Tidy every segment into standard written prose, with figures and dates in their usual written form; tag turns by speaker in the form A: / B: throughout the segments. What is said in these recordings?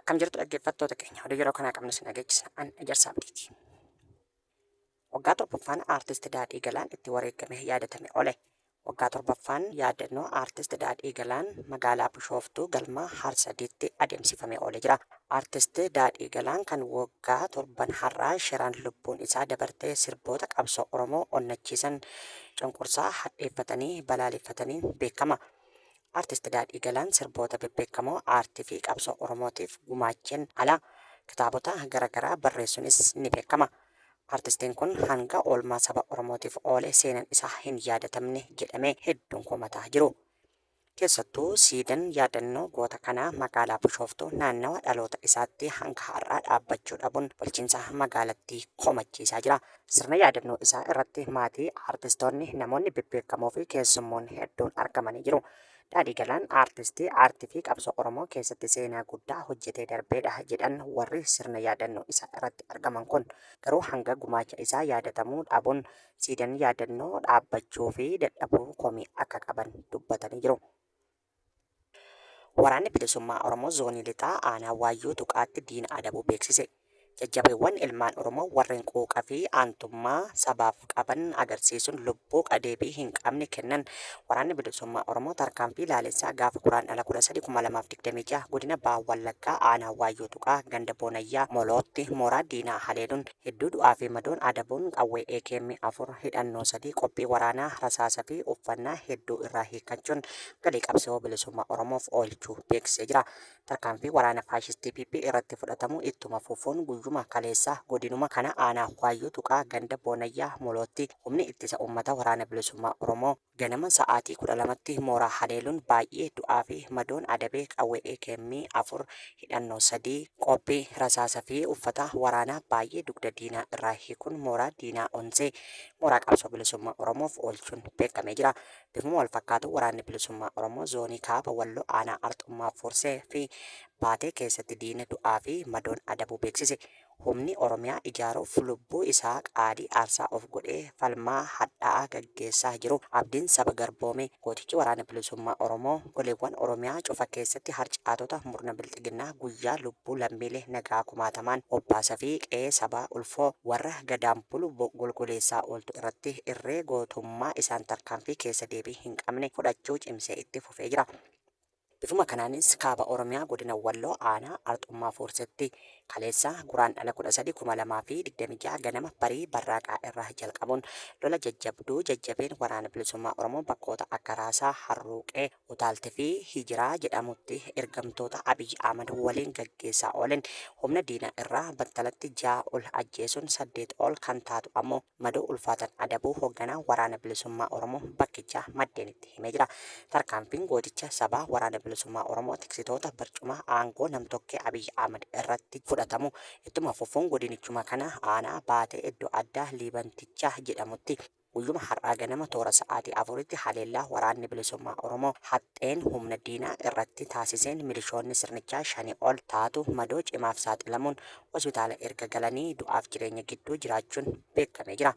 A: Akkam jirtu dhaggeeffattoota keenya oduu yeroo kanaa qabnu sin dhageechisa an Ejersaa Abdiiti. Waggaa torbaffaan aartist Daadhii Galaan itti wareegame yaadatame oole. Waggaa torbaffaan yaadannoo aartist Daadhii Galaan magaalaa Bishooftuu galma Harsadiitti adeemsifamee oolee jira. Aartist Daadhii Galaan kan waggaa torban har'aa shiraan lubbuun isaa dabartee sirboota qabsoo Oromoo onnachiisan cunqursaa hadheeffatanii balaaleffataniin beekama. Aartist Daadhii Galaan sirboota bebbeekamoo aartii fi qabsoo Oromootiif gumaacheen ala kitaabota garaagaraa barreessuunis ni beekama. Aartistiin kun hanga oolmaa saba Oromootiif oolee seenaan isaa hin yaadatamne jedhamee hedduun komataa jiru. Keessattuu siidaan yaadannoo goota kanaa magaalaa Bishooftuu naannawa dhaloota isaatti hanga har'aa dhaabbachuu dhabuun bulchiinsa magaalattii komachiisaa jira. Sirna yaadannoo isaa irratti maatii aartistoonni namoonni bebbeekamoo fi keessummoonni hedduun argamanii jiru. Daadhii Galaan aartistii aartii fi qabsoo Oromoo keessatti seenaa guddaa hojjetee darbeedha jedhan warri sirna yaadannoo isaa irratti argaman kun garuu hanga gumaacha isaa yaadatamuu dhabuun siidaan yaadannoo dhaabbachuu fi dadhabuu komii akka qaban dubbatanii jiru. Waraanni bilisummaa Oromoo zoonii lixaa aanaa Waayyuu Tuqaatti diina adabuu beeksise. Jajjabeewwan ilmaan Oromoo warreen quuqaa fi aantummaa sabaaf qaban agarsiisuun lubbuu qadeebii hin qabne kennan waraanni bilisummaa Oromoo tarkaanfii laalessaa gaafa Guraandhala 13/2026 godina Baha Wallaggaa aanaa Waayyuu Tuqaa ganda Boonayyaa Molootti mooraa diinaa haleeluun hedduu du'aa fi madoon adabuun qawwee AKM 4 hidhannoo 3 qophii waraanaa rasaasa fi uffannaa hedduu irraa hiikachuun galii qabsoo bilisummaa Oromoof oolchuu beeksisee jira. Tarkaanfii waraana faashistii PP irratti fudhatamu ittuma fufuun guyyuma kaleessaa godinuma kana aanaa Waayyuu Tuqaa ganda Boonayyaa Molootti humni ittisa uummata waraana bilisummaa Oromoo ganama sa'aatii 12tti mooraa haleeluun baay'ee du'aa fi madoon adabee qawwee AKM 4 hidhannoo 3 qophii rasaasa fi uffata waraanaa baay'ee dugda diinaa irraa hiikuun mooraa diinaa onsee mooraa qabsoo bilisummaa Oromoof oolchuun beekamee jira. Bifuma wal fakkaatu waraanni bilisummaa Oromoo zoonii kaaba Walloo aanaa Arxummaa Forsee fi Baatee keessatti diina du'aa fi madoon adabuu beeksise. Humni Oromiyaa ijaaruuf lubbuu isaa qaadii aarsaa of godhee falmaa hadhaa'aa gaggeessaa jiru. Abdiin saba garboomee gootichi waraana bilisummaa Oromoo goleewwan Oromiyaa cufa keessatti harcaatota murna bilxiginnaa guyyaa lubbuu lammiilee nagaa kumaatamaan obbaasa fi qe'ee sabaa ulfoo warra gadaan bulu golgoleessaa ooltu irratti irree gootummaa isaan tarkaanfii keessa deebii hin qabne fudhachuu cimsee itti fufee jira. Bifuma kanaanis kaaba Oromiyaa godina Walloo aanaa Arxummaa Forsetti kaleessa Guraandhala 13/2026 ganama barii barraaqaa irraa jalqabuun lola jajjabduu jajjabeen waraana bilisummaa Oromoo bakkoota akka Raasaa, Harruuqee, Utaaltee fi Hijiraa jedhamutti ergamtoota Abiyyi Ahmad waliin gaggeessaa oolen humna diinaa irraa battalatti 6 ol ajjeesuun 8 ol kan taatu ammoo madoo ulfaatan adabuu hoogganaa waraana bilisummaa Oromoo bakkicha maddeenitti himee jira. Tarkaanfiin gooticha sabaa waraana bilisummaa Oromoo tiksitoota barcuma aangoo namtokkee Abiyyi Ahmad irratti fudhatamu ittuma fufuun godinichuma kana aanaa Baatee iddoo addaa Liibantichaa jedhamutti guyyuma har'aa ganama toora sa'aatii 4tti haleellaa waraanni bilisummaa Oromoo haxxeen humna diinaa irratti taasiseen milishoonni sirnichaa 5 ol taatu madoo cimaaf saaxilamuun hospitaala erga galanii du'aaf jireenya gidduu jiraachuun beekamee jira.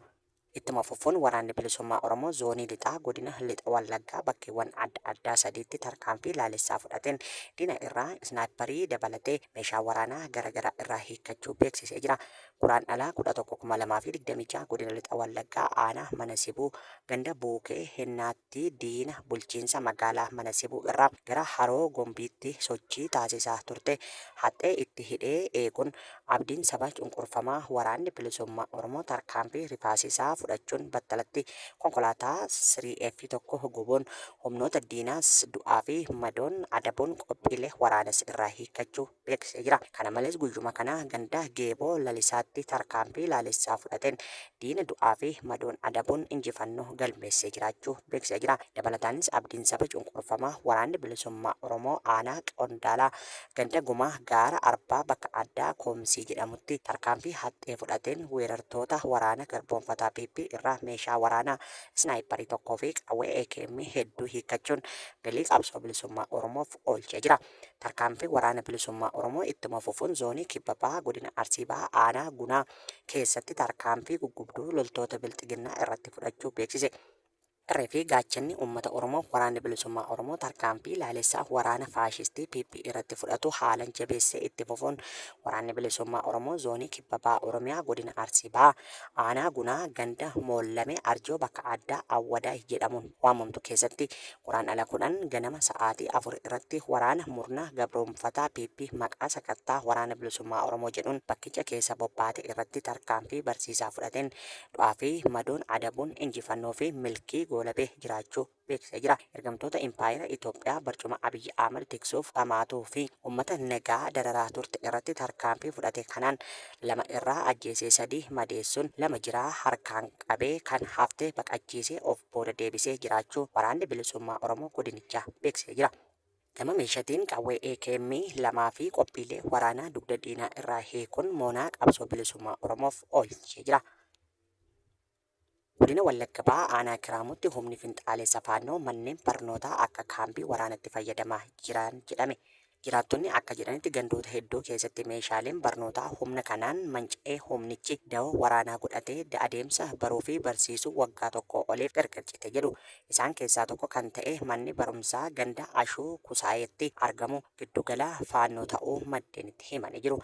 A: Ittuma fufuun waraanni bilisummaa Oromoo zoonii lixaa godina lixa Wallaggaa bakkeewwan adda addaa sadiitti tarkaanfii laalessaa fudhateen diina irraa isnaayiparii dabalatee meeshaa waraanaa garaagaraa irraa hiikkachuu beeksisee jira. Guraandhala 11/2026 godina lixa Wallaggaa aanaa Mana Sibuu ganda Buukee Hennaatti diina bulchiinsa magaalaa Mana Sibuu irraa gara Haroo Gombiitti sochii taasisaa turte haxxee itti hidhee eeguun abdiin saba cunqurfamaa waraanni bilisummaa Oromoo tarkaanfii rifaasisaa fudhachuun battalatti konkolaataa 3F1 gubuun humnoota diinaas du'aa fi madoon adabuun qophiilee waraanas irraa hiikkachuu beeksisee jira. Kana malees guyyuma kana ganda Geeboo Lalisaatti tarkaanfii laalessaa fudhateen diina du'aa fi madoon adabuun injifannoo galmeessee jiraachuu beeksisee jira. Dabalataanis abdiin saba cunqurfamaa waraanni bilisummaa Oromoo aanaa Qondaalaa ganda Gumaa gaara Arbaa bakka addaa Koomsii jedhamutti tarkaanfii haxxee fudhateen weerartoota waraana garboonfataa PP irraa meeshaa waraanaa snaayiparii tokkoo fi qawwee AKM hedduu hiikkachuun galii qabsoo bilisummaa Oromoof oolchee jira. Tarkaanfii waraana bilisummaa Oromoo ittuma fufuun zoonii kibba bahaa godina Arsii bahaa aanaa Gunaa keessatti tarkaanfii guggubduu loltoota bilxiginnaa irratti fudhachuu beeksise. Qeerree fi gaachanni uummata Oromoo waraanni bilisummaa Oromoo tarkaanfii laalessaa waraana faashistii PP irratti fudhatu haalan jabeessee itti fufuun waraanni bilisummaa Oromoo zoonii kibba bahaa Oromiyaa godina Arsii bahaa aanaa gunaa ganda moollame arjoo bakka addaa awwadaa jedhamuun waamamtu keessatti Guraandhala 10 ganama sa'aatii 4 irratti waraana murna gabroonfataa PP maqaa sakattaa waraana bilisummaa Oromoo jedhuun bakkicha keessa bobbaate irratti tarkaanfii barsiisaa fudhateen du'aa fi madoon adabuun injifannoo fi milkii goolabee jiraachuu beeksisee jira. Ergamtoota Impaayera Itoophiyaa barcuma Abiyyi Ahmad tiksuuf dhamaatuu fi uummata nagaa dararaa turte irratti tarkaanfii fudhate kanaan 2 irraa ajjeesee 3 madeessuun 2 jiraa harkaan qabee kan hafte baqachiisee of booda deebisee jiraachuu waraanni bilisummaa Oromoo godinichaa beeksisee jira. Gama meeshaatiin qawwee AKM 2 fi qophiilee waraanaa dugda diinaa irraa hiikuun moonaa qabsoo bilisummaa Oromoof oolchee jira. Godina Wallagga Bahaa aanaa Kiraamutti humni finxaalessa faannoo manneen barnootaa akka kaampii waraanatti fayyadamaa jiran jedhame. Jiraattonni akka jedhanitti gandoota hedduu keessatti meeshaaleen barnootaa humna kanaan manca'ee humnichi dawoo waraanaa godhatee adeemsa baruu fi barsiisuu waggaa tokko oliif gargar jedhu. Isaan keessaa tokko kan ta'e manni barumsaa ganda Ashuu Kusaayetti argamu giddugala faannoo ta'uu maddeenitti himanii jiru.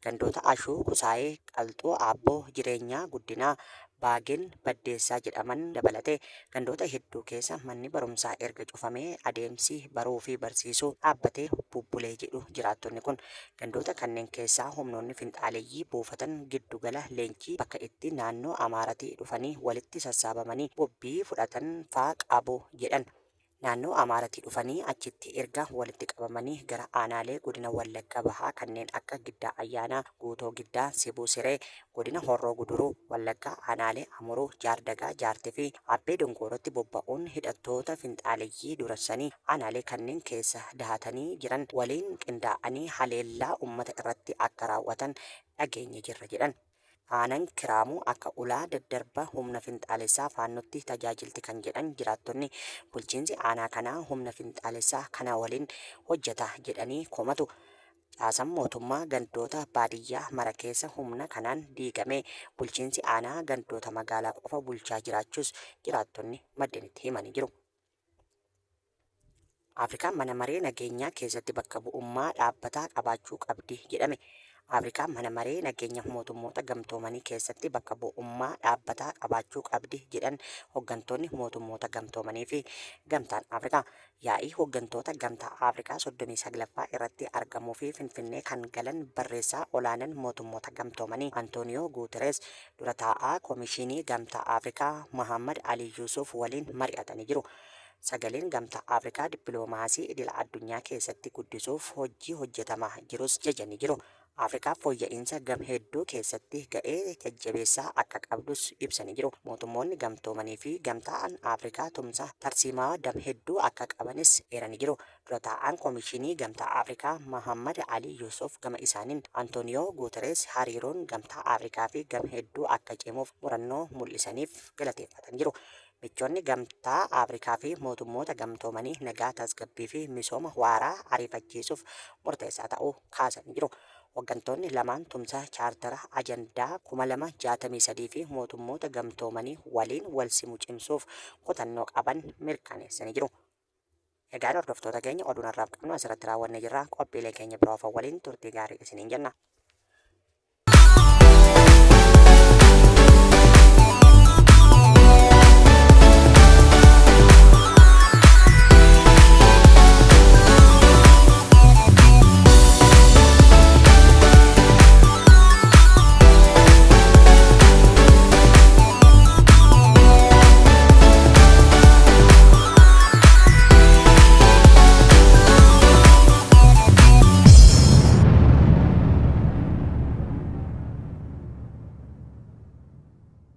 A: Gandoota Ashuu Kusaayee Qalxuu Aabboo Jireenyaa Guddinaa Baagin Baddeessaa jedhaman dabalatee gandoota hedduu keessa manni barumsaa erga cufamee adeemsi baruu fi barsiisuu dhaabbatee bubbulee jedhu jiraattonni kun gandoota kanneen keessaa humnoonni finxaaleeyyii buufatan giddugala leenjii bakka itti naannoo Amaaratii dhufanii walitti sassaabamanii bobbii fudhatan faa qabu jedhan. Naannoo Amaaratii dhufanii achitti erga walitti qabamanii gara aanaalee godina Wallagga Bahaa kanneen akka Giddaa Ayyaanaa, Guutoo Giddaa, Sibuu Siree, godina Horroo Guduruu, Wallaggaa, aanaalee Amuruu, Jaardagaa, Jaartii fi Abbee Dongoorotti bobba'uun hidhattoota finxaaleeyyii duransanii aanaalee kanneen keessa dahatanii jiran waliin qindaa'anii haleellaa uummata irratti akka raawwatan dhageenye jirra jedhan. Aanaan Kiraamuu akka ulaa daddarba humna finxaalessaa faannootti tajaajilti kan jedhan jiraattonni bulchiinsi aanaa kanaa humna finxaalessaa kana waliin hojjeta jedhanii komatu. Caasaan mootummaa gandoota baadiyyaa mara keessa humna kanaan diigamee bulchiinsi aanaa gandoota magaalaa qofa bulchaa jiraachuus jiraattonni maddeenitti himanii jiru. Afrikaan mana maree nageenyaa keessatti bakka bu'ummaa dhaabbataa qabaachuu qabdi jedhame. Afrikaan mana maree nageenya mootummoota gamtoomanii keessatti bakka bu'ummaa dhaabbataa qabaachuu qabdi jedhan hooggantoonni mootummoota gamtoomanii fi gamtaan Afrikaa. Yaa'ii hooggantoota gamtaa Afrikaa 39ffaa irratti argamuu fi Finfinnee kan galan barreessaa olaanaan mootummoota gamtoomanii Antooniyoo Guuterees dura taa'aa Koomishinii Gamtaa Afrikaa Mohammad Ali Yuusuf waliin mari'atanii jiru. Sagaleen gamtaa Afrikaa dippiloomaasii idila addunyaa keessatti guddisuuf hojii hojjetamaa jirus jajanii jiru. Afrikaa fooyya'insa gam hedduu keessatti ga'ee jajjabeessaa akka qabdus ibsanii jiru. Mootummoonni gamtoomanii fi gamtaan Afrikaa tumsa tarsiimaa dam hedduu akka qabanis eeranii jiru. Dura taa'aan Koomishinii Gamtaa Afrikaa Mohammad Ali Yuusuf gama isaaniin Antooniyoo Guuterees hariiroon gamtaa Afrikaa fi gam hedduu akka cimuuf murannoo mul'isaniif galateeffatan jiru. Michoonni gamtaa Afrikaa fi mootummoota gamtoomanii nagaa tasgabbii fi misooma waaraa ariifachiisuuf murteessaa ta'uu kaasanii jiru. Hooggantoonni lamaan tumsa chaartara ajandaa 2063 fi mootummoota gamtoomanii waliin wal simu cimsuuf kutannoo qaban mirkaneessanii jiru. Egaan hordoftoota keenya oduun har'aaf qabnu asirratti raawwannee jirra. Qophiilee keenya biroof waliin turtii gaarii isiniin jenna.